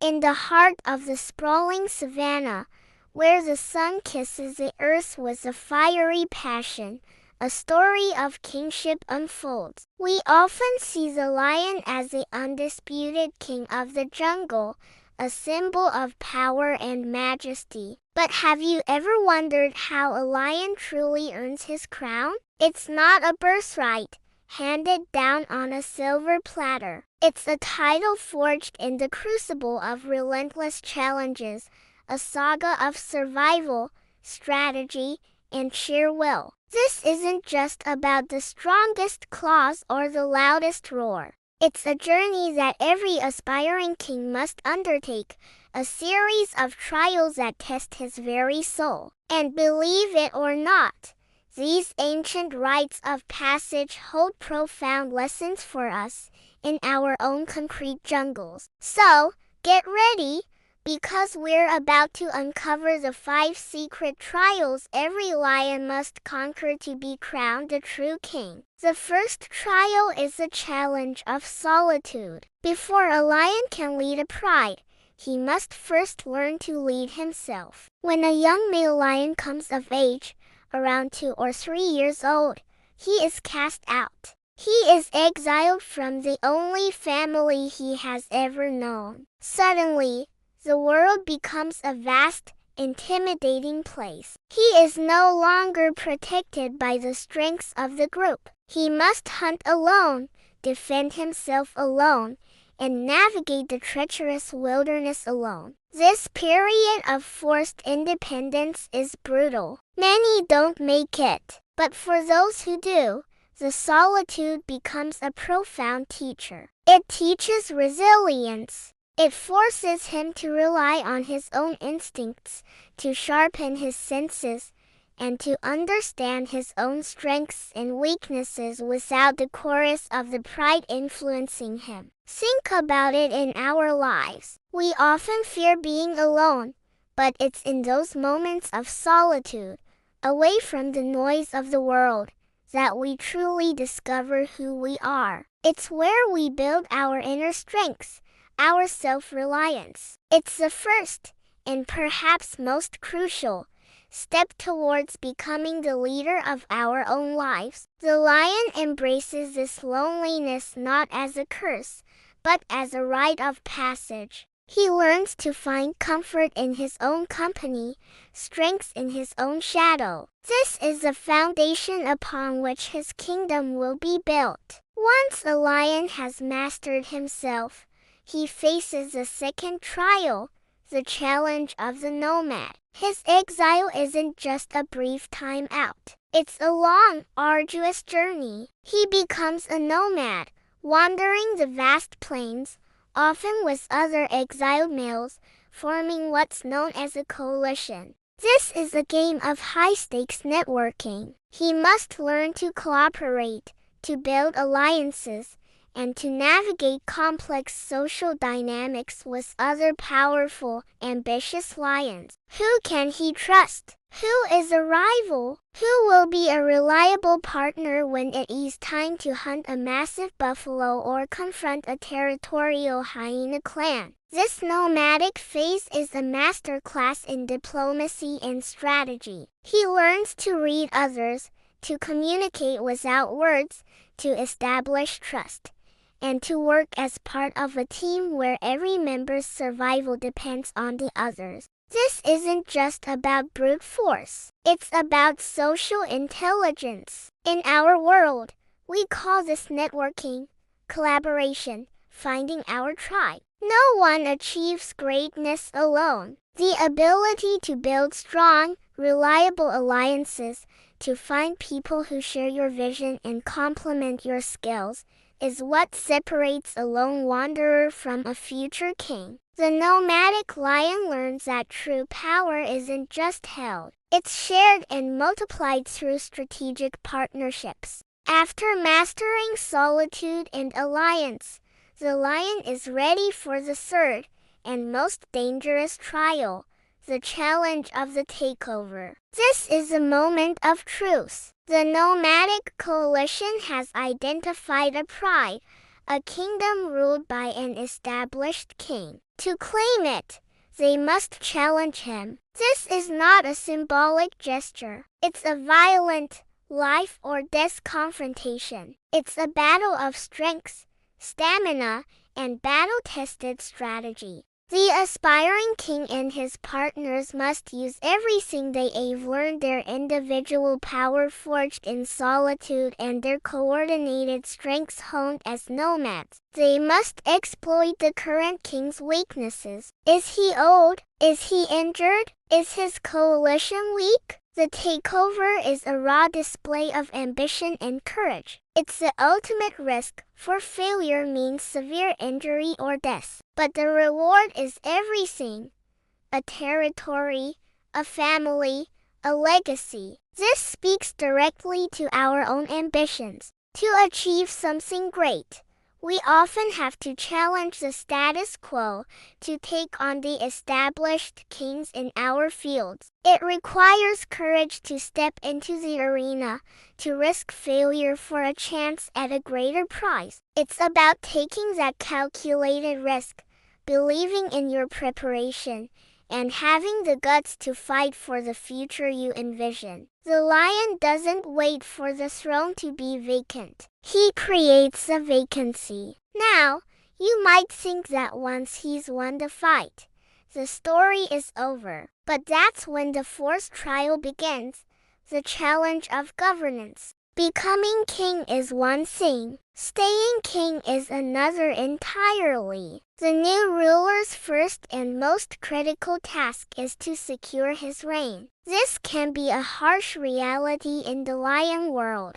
In the heart of the sprawling savanna, where the sun kisses the earth with a fiery passion, a story of kingship unfolds. We often see the lion as the undisputed king of the jungle, a symbol of power and majesty. But have you ever wondered how a lion truly earns his crown? It's not a birthright, handed down on a silver platter. It's a title forged in the crucible of relentless challenges, a saga of survival, strategy, and sheer will. This isn't just about the strongest claws or the loudest roar. It's a journey that every aspiring king must undertake, a series of trials that test his very soul. And believe it or not, these ancient rites of passage hold profound lessons for us in our own concrete jungles. So, get ready, because we're about to uncover the 5 secret trials every lion must conquer to be crowned a true king. The first trial is the challenge of solitude. Before a lion can lead a pride, he must first learn to lead himself. When a young male lion comes of age, around 2 or 3 years old, he is cast out. He is exiled from the only family he has ever known. Suddenly, the world becomes a vast, intimidating place. He is no longer protected by the strengths of the group. He must hunt alone, defend himself alone, and navigate the treacherous wilderness alone. This period of forced independence is brutal. Many don't make it, but for those who do, the solitude becomes a profound teacher. It teaches resilience. It forces him to rely on his own instincts, to sharpen his senses, and to understand his own strengths and weaknesses without the chorus of the pride influencing him. Think about it in our lives. We often fear being alone, but it's in those moments of solitude, away from the noise of the world, that we truly discover who we are. It's where we build our inner strengths, our self-reliance. It's the first, and perhaps most crucial, step towards becoming the leader of our own lives. The lion embraces this loneliness not as a curse, but as a rite of passage. He learns to find comfort in his own company, strength in his own shadow. This is the foundation upon which his kingdom will be built. Once a lion has mastered himself, he faces the second trial, the challenge of the nomad. His exile isn't just a brief time out. It's a long, arduous journey. He becomes a nomad, wandering the vast plains, often with other exiled males, forming what's known as a coalition. This is a game of high-stakes networking. He must learn to cooperate, to build alliances, and to navigate complex social dynamics with other powerful, ambitious lions. Who can he trust? Who is a rival? Who will be a reliable partner when it is time to hunt a massive buffalo or confront a territorial hyena clan? This nomadic phase is a masterclass in diplomacy and strategy. He learns to read others, to communicate without words, to establish trust, and to work as part of a team where every member's survival depends on the others. This isn't just about brute force. It's about social intelligence. In our world, we call this networking, collaboration, finding our tribe. No one achieves greatness alone. The ability to build strong, reliable alliances, to find people who share your vision and complement your skills, is what separates a lone wanderer from a future king. The nomadic lion learns that true power isn't just held. It's shared and multiplied through strategic partnerships. After mastering solitude and alliance, the lion is ready for the third, and most dangerous trial, the challenge of the takeover. This is a moment of truth. The nomadic coalition has identified a pride, a kingdom ruled by an established king. To claim it, they must challenge him. This is not a symbolic gesture. It's a violent, life or death confrontation. It's a battle of strengths, stamina, and battle-tested strategy. The aspiring king and his partners must use everything they've learned, their individual power forged in solitude and their coordinated strengths honed as nomads. They must exploit the current king's weaknesses. Is he old? Is he injured? Is his coalition weak? The takeover is a raw display of ambition and courage. It's the ultimate risk, for failure means severe injury or death. But the reward is everything: a territory, a family, a legacy. This speaks directly to our own ambitions. To achieve something great, we often have to challenge the status quo, to take on the established kings in our fields. It requires courage to step into the arena, to risk failure for a chance at a greater prize. It's about taking that calculated risk, believing in your preparation, and having the guts to fight for the future you envision. The lion doesn't wait for the throne to be vacant. He creates a vacancy. Now, you might think that once he's won the fight, the story is over. But that's when the fourth trial begins, the challenge of governance. Becoming king is one thing. Staying king is another entirely. The new ruler's first and most critical task is to secure his reign. This can be a harsh reality in the lion world,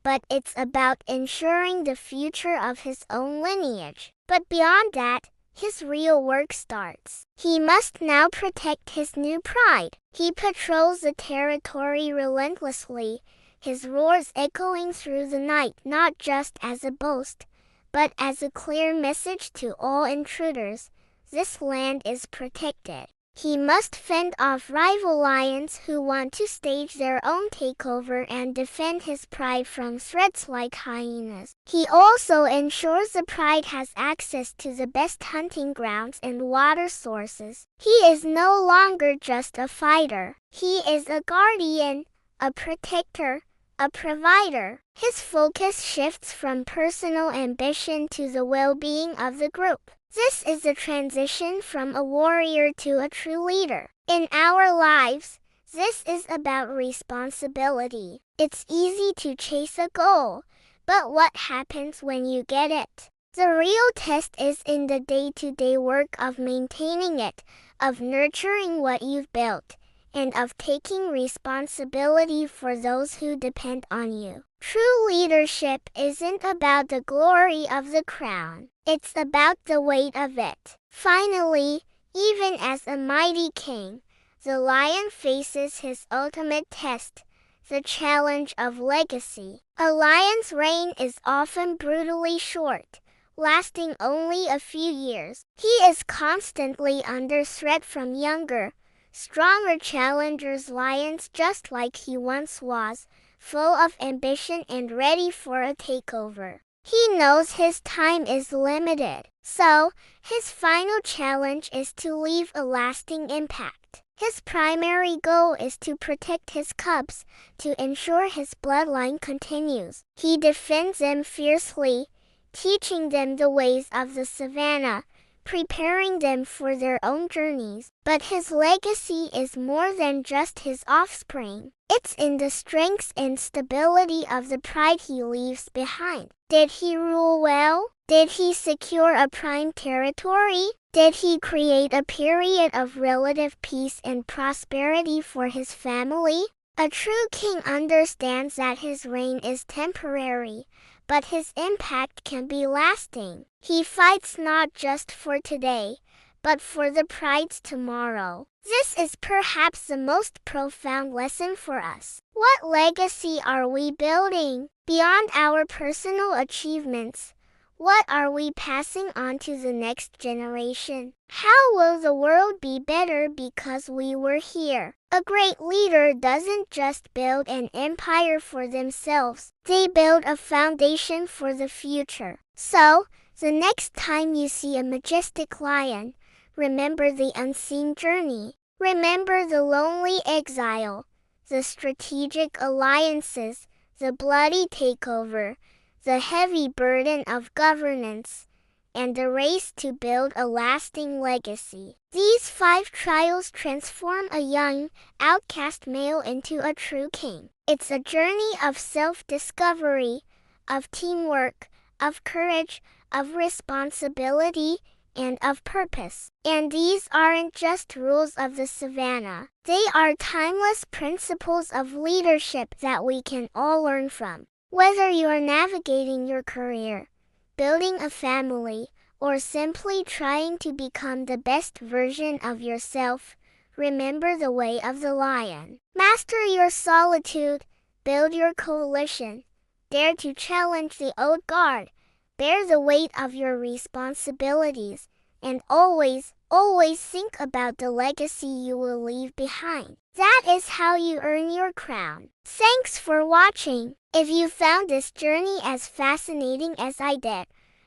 but it's about ensuring the future of his own lineage. But beyond that, his real work starts. He must now protect his new pride. He patrols the territory relentlessly, his roars echoing through the night not just as a boast, but as a clear message to all intruders: this land is protected. He must fend off rival lions who want to stage their own takeover and defend his pride from threats like hyenas. He also ensures the pride has access to the best hunting grounds and water sources. He is no longer just a fighter. He is a guardian, a protector, a provider. His focus shifts from personal ambition to the well-being of the group. This is a transition from a warrior to a true leader. In our lives, this is about responsibility. It's easy to chase a goal, but what happens when you get it? The real test is in the day-to-day work of maintaining it, of nurturing what you've built, and of taking responsibility for those who depend on you. True leadership isn't about the glory of the crown. It's about the weight of it. Finally, even as a mighty king, the lion faces his ultimate test, the challenge of legacy. A lion's reign is often brutally short, lasting only a few years. He is constantly under threat from younger, stronger challengers, lions, just like he once was, full of ambition and ready for a takeover. He knows his time is limited, so his final challenge is to leave a lasting impact. His primary goal is to protect his cubs, to ensure his bloodline continues. He defends them fiercely, teaching them the ways of the savannah, preparing them for their own journeys. But his legacy is more than just his offspring. It's in the strength and stability of the pride he leaves behind. Did he rule well? Did he secure a prime territory? Did he create a period of relative peace and prosperity for his family? A true king understands that his reign is temporary, but his impact can be lasting. He fights not just for today, but for the pride's tomorrow. This is perhaps the most profound lesson for us. What legacy are we building? Beyond our personal achievements, what are we passing on to the next generation? How will the world be better because we were here? A great leader doesn't just build an empire for themselves. They build a foundation for the future. So, the next time you see a majestic lion, Remember the unseen journey. Remember the lonely exile, the strategic alliances, the bloody takeover, the heavy burden of governance, and the race to build a lasting legacy. These 5 trials transform a young, outcast male into a true king. It's a journey of self-discovery, of teamwork, of courage, of responsibility, and of purpose. And these aren't just rules of the savannah. They are timeless principles of leadership that we can all learn from. Whether you're navigating your career, building a family, or simply trying to become the best version of yourself, remember the way of the lion. Master your solitude, build your coalition, dare to challenge the old guard, bear the weight of your responsibilities, and always, always think about the legacy you will leave behind. That is how you earn your crown. Thanks for watching. If you found this journey as fascinating as I did,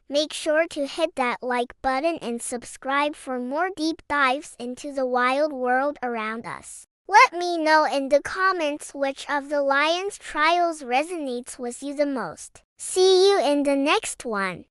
make sure to hit that like button and subscribe for more deep dives into the wild world around us. Let me know in the comments which of the lion's trials resonates with you the most. See you in the next one.